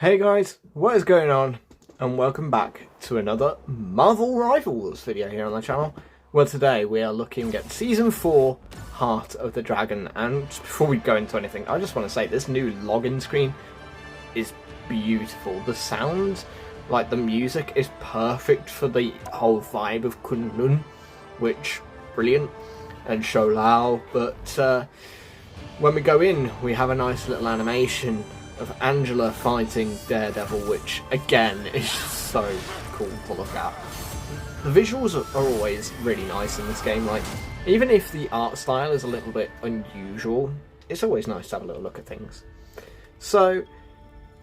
Hey guys, what is going on? And welcome back to another Marvel Rivals video here on the channel. Well, today we are looking at Season 4, Heart of the Dragon. And just before we go into anything, I just want to say this new login screen is beautiful. The sound, like the music, is perfect for the whole vibe of Kunlun, which, brilliant, and Shou-Lao. But when we go in, we have a nice little animation of Angela fighting Daredevil, which again is just so cool to look at. The visuals are always really nice in this game. Like, even if the art style is a little bit unusual, it's always nice to have a little look at things. So,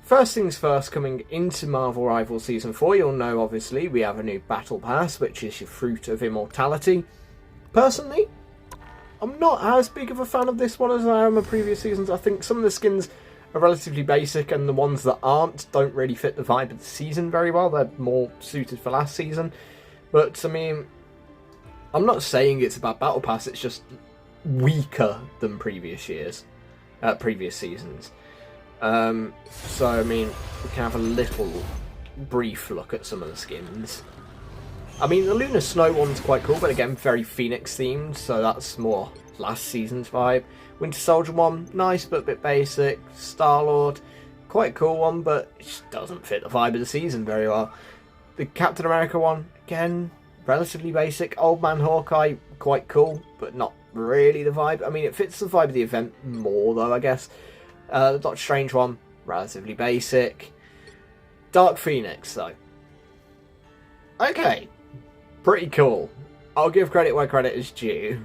first things first, coming into Marvel Rivals Season 4, you'll know obviously we have a new Battle Pass, which is your Fruit of Immortality. Personally, I'm not as big of a fan of this one as I am of previous seasons. I think some of the skins are relatively basic, and the ones that aren't don't really fit the vibe of the season very well. They're more suited for last season. But, I mean, I'm not saying it's a bad Battle Pass, it's just weaker than previous years, previous seasons. So, I mean, we can have a little brief look at some of the skins. I mean, the Lunar Snow one's quite cool, but again, very Phoenix themed, so that's more last season's vibe. Winter Soldier one, nice but a bit basic. Star-Lord, quite cool one, but it just doesn't fit the vibe of the season very well. The Captain America one, again, relatively basic. Old Man Hawkeye, quite cool, but not really the vibe. I mean, it fits the vibe of the event more, though, I guess. The Doctor Strange one, relatively basic. Dark Phoenix, though. Okay, pretty cool. I'll give credit where credit is due.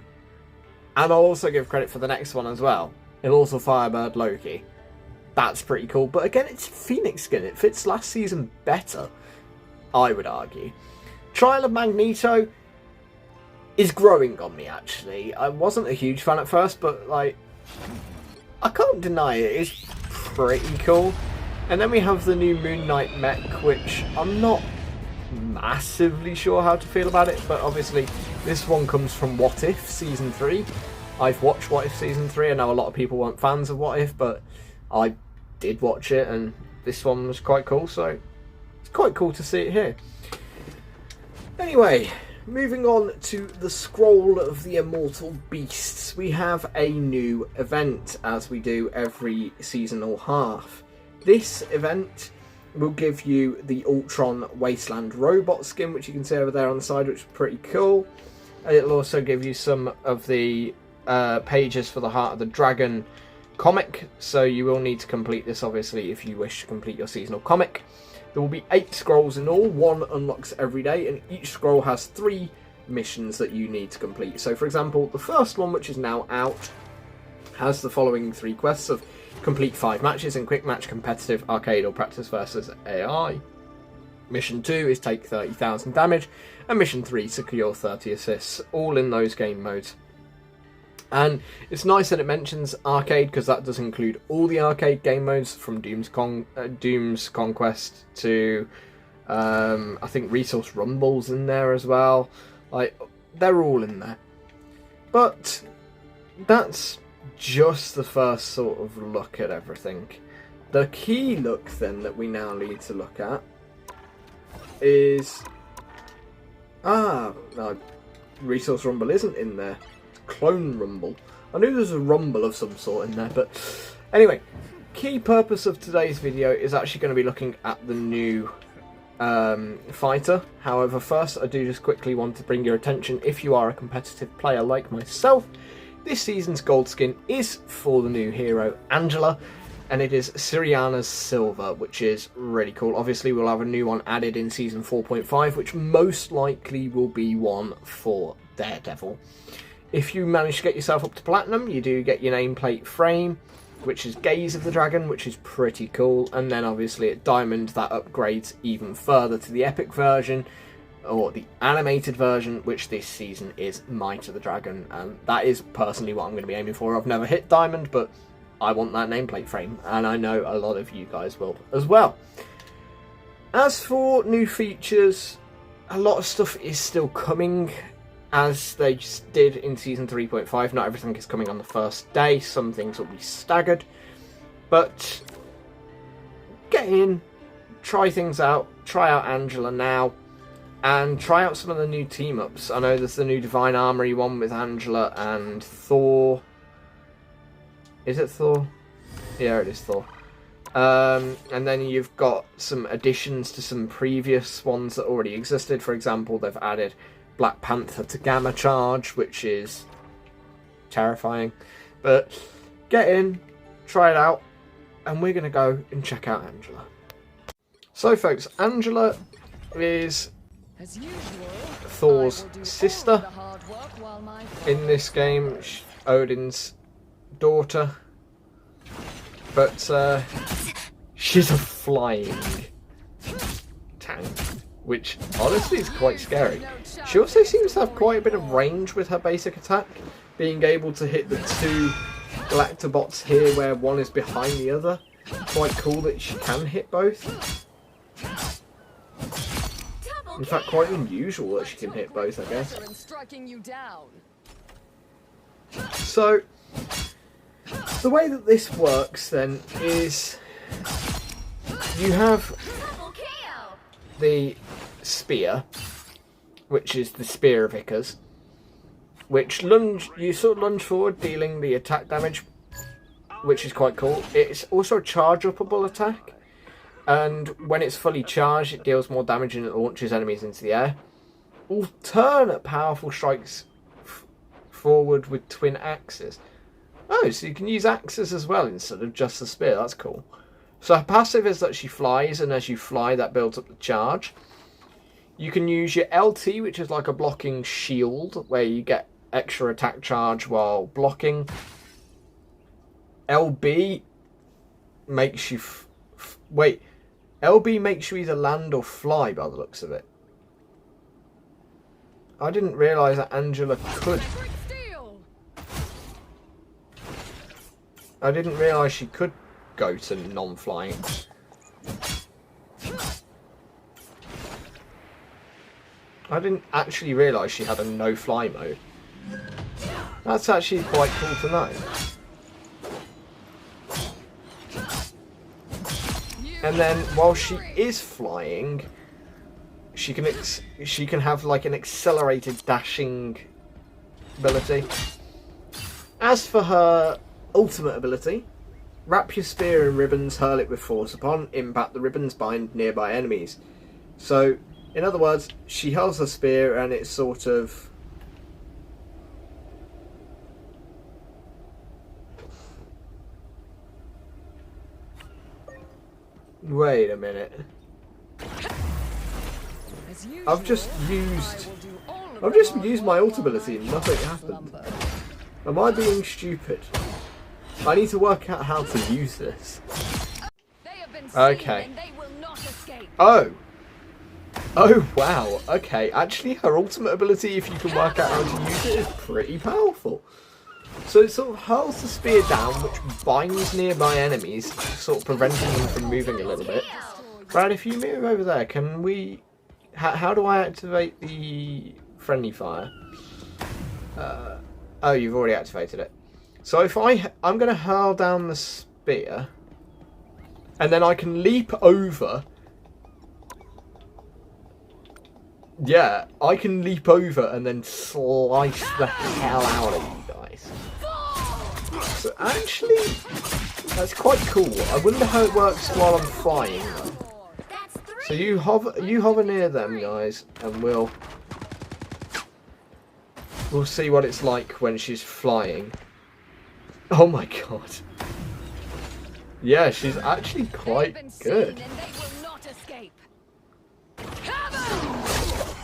And I'll also give credit for the next one as well. Immortal Firebird Loki. That's pretty cool. But again, it's Phoenix skin. It fits last season better, I would argue. Trial of Magneto is growing on me, actually. I wasn't a huge fan at first, but, like, I can't deny it. It's pretty cool. And then we have the new Moon Knight mech, which I'm not massively sure how to feel about it, but obviously this one comes from What If Season 3. I've watched What If Season 3. I know a lot of people weren't fans of What If, but I did watch it, and this one was quite cool, so it's quite cool to see it here. Anyway, moving on to the Scroll of the Immortal Beasts. We have a new event, as we do every seasonal half. This event will give you the Ultron Wasteland Robot skin, which you can see over there on the side, which is pretty cool. It'll also give you some of the pages for the Heart of the Dragon comic, so you will need to complete this, obviously, if you wish to complete your seasonal comic. There will be 8 scrolls in all, 1 unlocks every day, and each scroll has 3 missions that you need to complete. So, for example, the first one, which is now out, has the following 3 quests of complete 5 matches in quick match, competitive, arcade, or practice versus AI. Mission 2 is take 30,000 damage, and Mission 3 secure 30 assists, all in those game modes. And it's nice that it mentions arcade, because that does include all the arcade game modes, from Doom's Conquest to I think Resource Rumble's in there as well. Like, they're all in there. But that's just the first sort of look at everything. The key look then that we now need to look at is no, Resource Rumble isn't in there. It's Clone Rumble. I knew there was a Rumble of some sort in there, but anyway, key purpose of today's video is actually going to be looking at the new fighter. However, first I do just quickly want to bring your attention, if you are a competitive player like myself, this season's gold skin is for the new hero, Angela, and it is Siriana's Silver, which is really cool. Obviously, we'll have a new one added in Season 4.5, which most likely will be one for Daredevil. If you manage to get yourself up to Platinum, you do get your nameplate frame, which is Gaze of the Dragon, which is pretty cool, and then obviously at Diamond, that upgrades even further to the Epic version, or the animated version, which this season is Might of the Dragon, and that is personally what I'm going to be aiming for. I've never hit Diamond, but I want that nameplate frame, and I know a lot of you guys will as well. As for new features, a lot of stuff is still coming, as they just did in Season 3.5. Not everything is coming on the first day, some things will be staggered, but get in, try things out, try out Angela now, and try out some of the new team-ups. I know there's the new Divine Armory one with Angela and Thor. Is it Thor? Yeah, it is Thor. And then you've got some additions to some previous ones that already existed. For example, they've added Black Panther to Gamma Charge, which is terrifying. But get in, try it out, and we're going to go and check out Angela. So folks, Angela is As usual, Thor's sister. In this game, Odin's daughter. But she's a flying tank, which honestly is quite scary. She also seems to have quite a bit of range with her basic attack, being able to hit the two Galactobots here where one is behind the other. Quite cool that she can hit both. In fact, quite unusual that she can hit both, I guess. So, the way that this works then is you have the spear, which is the Spear of Icarus, which you sort of lunge forward, dealing the attack damage, which is quite cool. It's also a charge-upable attack, and when it's fully charged, it deals more damage and it launches enemies into the air. Alternate powerful strikes forward with twin axes. Oh, so you can use axes as well instead of just the spear. That's cool. So her passive is that she flies, and as you fly, that builds up the charge. You can use your LT, which is like a blocking shield, where you get extra attack charge while blocking. LB makes you... Wait. LB makes you either land or fly by the looks of it. I didn't realise that Angela could. I didn't realise she could go to non-flying. I didn't actually realise she had a no-fly mode. That's actually quite cool to know. And then while she is flying, she can have like an accelerated dashing ability. As for her ultimate ability, wrap your spear in ribbons, hurl it with force. Upon impact, the ribbons bind nearby enemies. So, in other words, she hurls her spear and it's sort of... Wait a minute. I've just used my ult ability and nothing happened. Am I being stupid? I need to work out how to use this. Okay. Oh! Oh, wow. Okay, actually her ultimate ability, if you can work out how to use it, is pretty powerful. So it sort of hurls the spear down, which binds nearby enemies, sort of preventing them from moving a little bit. Brad, if you move over there, can we... How do I activate the friendly fire? Oh, you've already activated it. So if I'm going to hurl down the spear, and then I can leap over. Yeah, I can leap over and then slice the hell out of you guys. So actually, that's quite cool. I wonder how it works while I'm flying though. So you hover near them guys, and we'll see what it's like when she's flying. Oh my god. Yeah, she's actually quite good.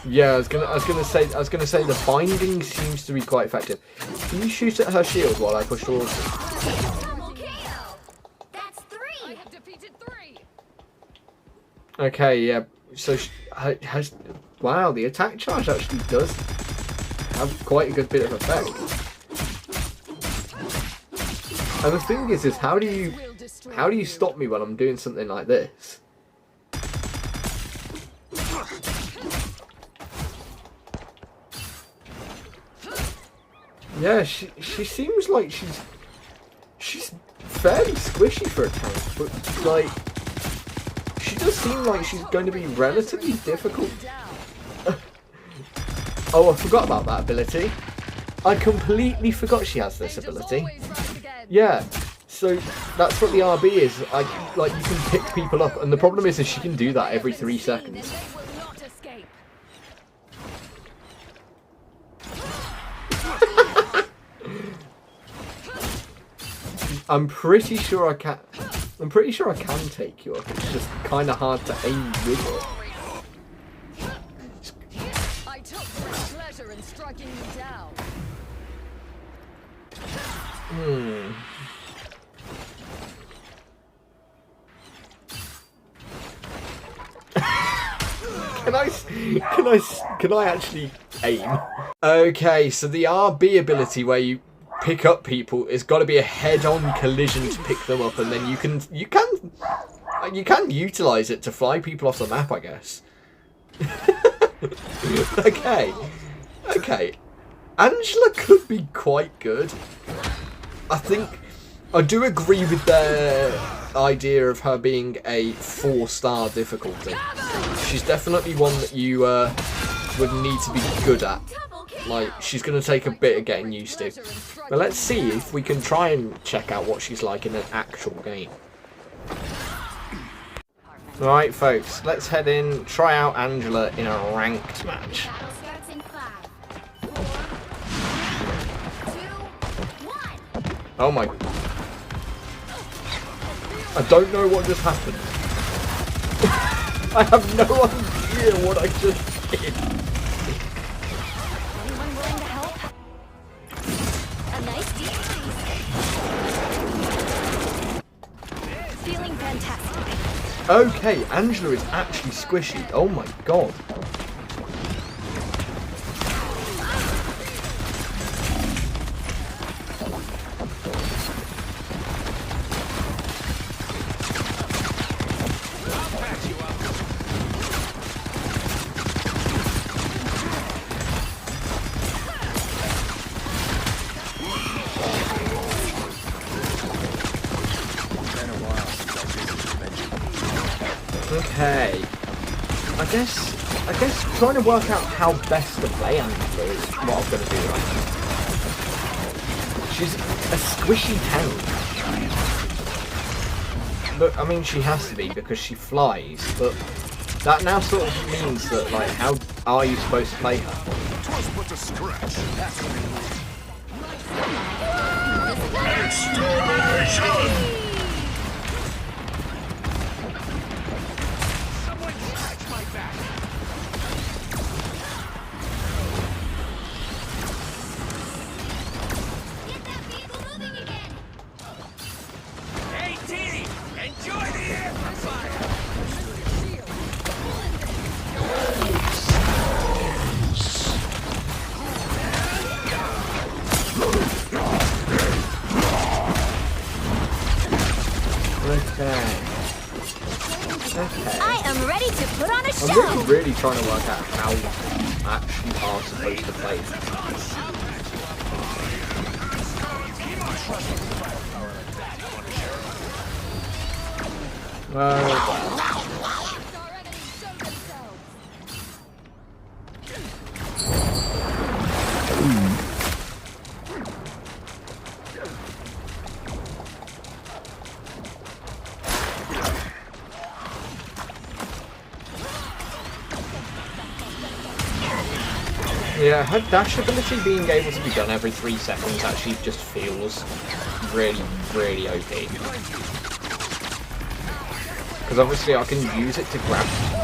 Yeah, I was gonna say the binding seems to be quite effective. Can you shoot at her shield while I push towards her? Okay, yeah. So wow, the attack charge actually does have quite a good bit of effect. And the thing is how do you stop me when I'm doing something like this? Yeah, she seems like she's fairly squishy for a tank, but like She does seem like she's going to be relatively difficult. Oh, I forgot about that ability. I completely forgot she has this ability. Yeah, so that's what the RB is. Like you can pick people up, and the problem is she can do that every 3 seconds. I'm pretty sure I can take you up. It's just kind of hard to aim with it. I took pleasure in striking you down. Can I actually aim? Okay, so the RB ability where you pick up people has got to be a head-on collision to pick them up, and then you can utilize it to fly people off the map, I guess. Okay. Angela could be quite good. I do agree with their idea of her being a 4-star difficulty. She's definitely one that you would need to be good at. Like, she's going to take a bit of getting used to. But let's see if we can try and check out what she's like in an actual game. Right, folks, let's head in, try out Angela in a ranked match. Oh my... I don't know what just happened. I have no idea what I just did. Anyone willing to help? A nice decrease. Feeling fantastic. Okay, Angela is actually squishy. Oh my god. Okay. I guess trying to work out how best to play Angela is what I'm going to do right now. She's a squishy tank. But, I mean, she has to be because she flies, but that now sort of means that, like, how are you supposed to play her? Extermination! I am ready to put on a show. I'm really trying to work out how you actually are supposed to play. Yeah, her dash ability being able to be done every 3 seconds actually just feels really, really OP. Because obviously I can use it to grab people.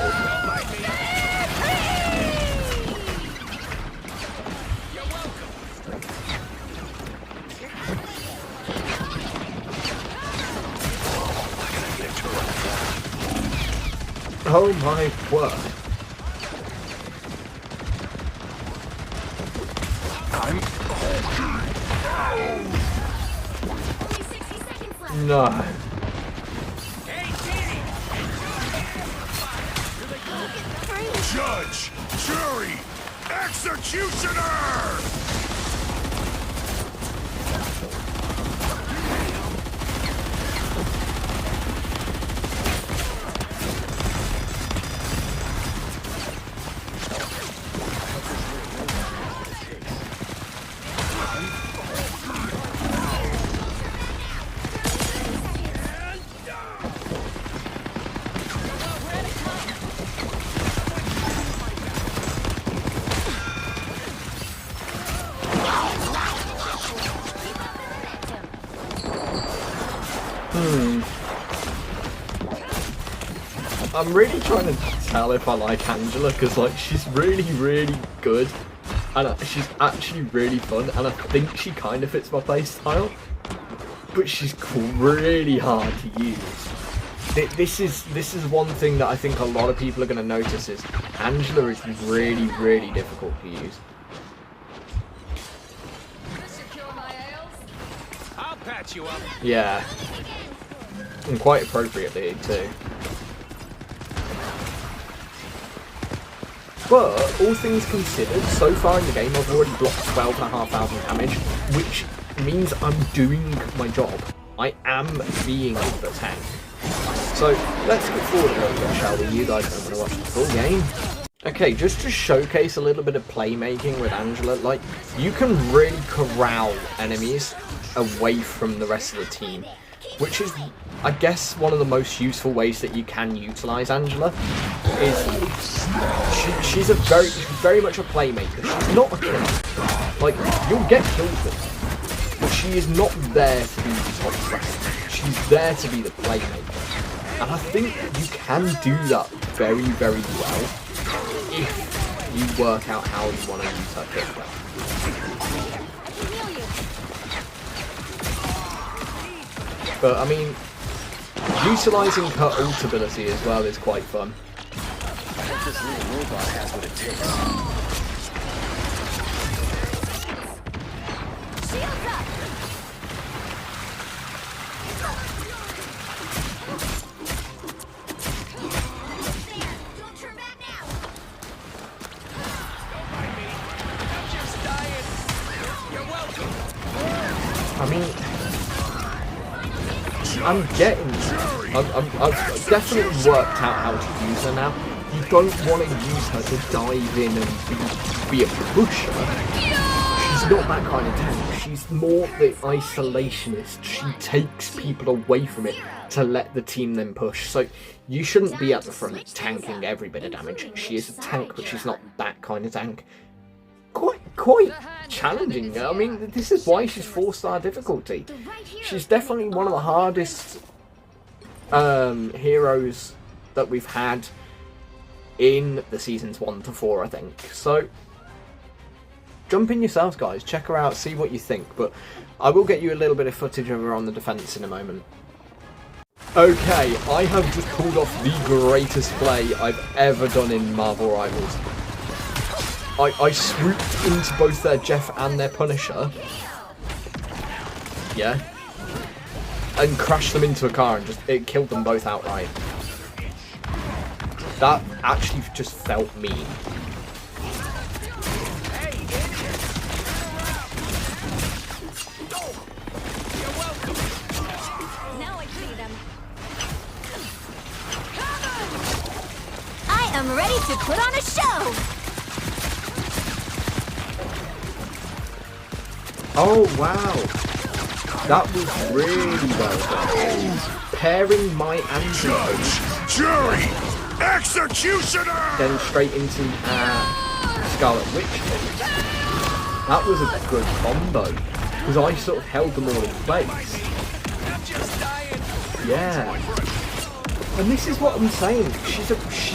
Oh my word. No. Judge, jury, executioner! I'm really trying to tell if I like Angela, because like she's really, really good, and she's actually really fun, and I think she kind of fits my playstyle. But she's really hard to use. This is one thing that I think a lot of people are going to notice is Angela is really, really difficult to use. I'll patch you up. Yeah, and quite appropriately too. But all things considered, so far in the game I've already blocked 12,500 damage, which means I'm doing my job. I am being the tank. So let's get forward a little bit, shall we? You guys don't want to watch the full game. Okay, just to showcase a little bit of playmaking with Angela, like, you can really corral enemies away from the rest of the team, which is, I guess, one of the most useful ways that you can utilize Angela. Is she's very much a playmaker. She's not a killer. Like, you'll get killed with her. But she is not there to be the top threat. She's there to be the playmaker. And I think you can do that very, very well if you work out how you want to use her kickback. But I mean, utilising her ult ability as well is quite fun. This little robot has what it takes. I mean, I've definitely worked out how to use her now. You don't want to use her to dive in and be a pusher. She's not that kind of tank. She's more the isolationist. She takes people away from it to let the team then push. So you shouldn't be at the front tanking every bit of damage. She is a tank, but she's not that kind of tank. Quite challenging. I mean, this is why she's 4-star difficulty. She's definitely one of the hardest heroes that we've had in the seasons 1 to 4, I think. So jump in yourselves, guys. Check her out. See what you think. But I will get you a little bit of footage of her on the defense in a moment. Okay, I have just pulled off the greatest play I've ever done in Marvel Rivals. I swooped into both their Jeff and their Punisher. Yeah. And crashed them into a car and it killed them both outright. That actually just felt mean. Now I see them. I am ready to put on a show. Oh wow, that was really well done. Pairing my antidote, Jury! Executioner! then straight into Scarlet Witch. That was a good combo, because I sort of held them all in place. Yeah. And this is what I'm saying, she's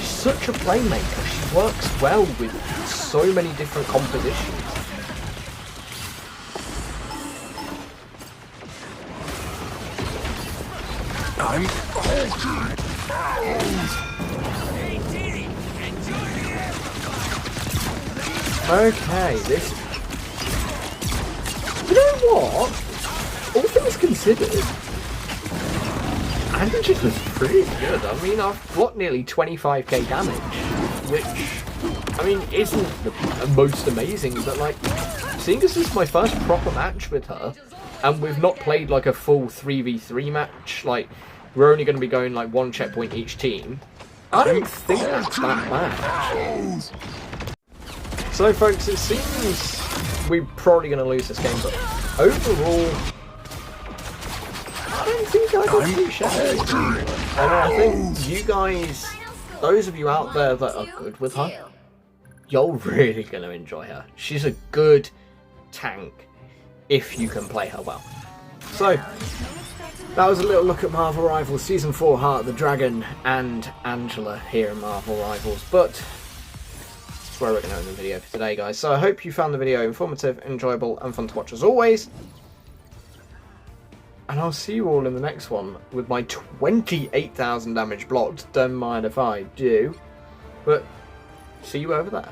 such a playmaker. She works well with so many different compositions. I'm Okay, this... You know what? All things considered, Angela's pretty good. I mean, I've got nearly 25k damage, which, I mean, isn't the most amazing, but like, seeing as this is my first proper match with her, and we've not played like a full 3v3 match, like, we're only going to be going like 1 checkpoint each team, I don't think that's that bad. So folks, it seems we're probably going to lose this game, but overall, I don't think I got too shabby. And I think you guys, those of you out there that are good with her, you're really going to enjoy her. She's a good tank if you can play her well. So, That was a little look at Marvel Rivals Season 4 Heart of the Dragon and Angela here in Marvel Rivals, but that's where we're going to end the video for today, guys. So I hope you found the video informative, enjoyable and fun to watch as always. And I'll see you all in the next one with my 28,000 damage blocked. Don't mind if I do, but see you over there.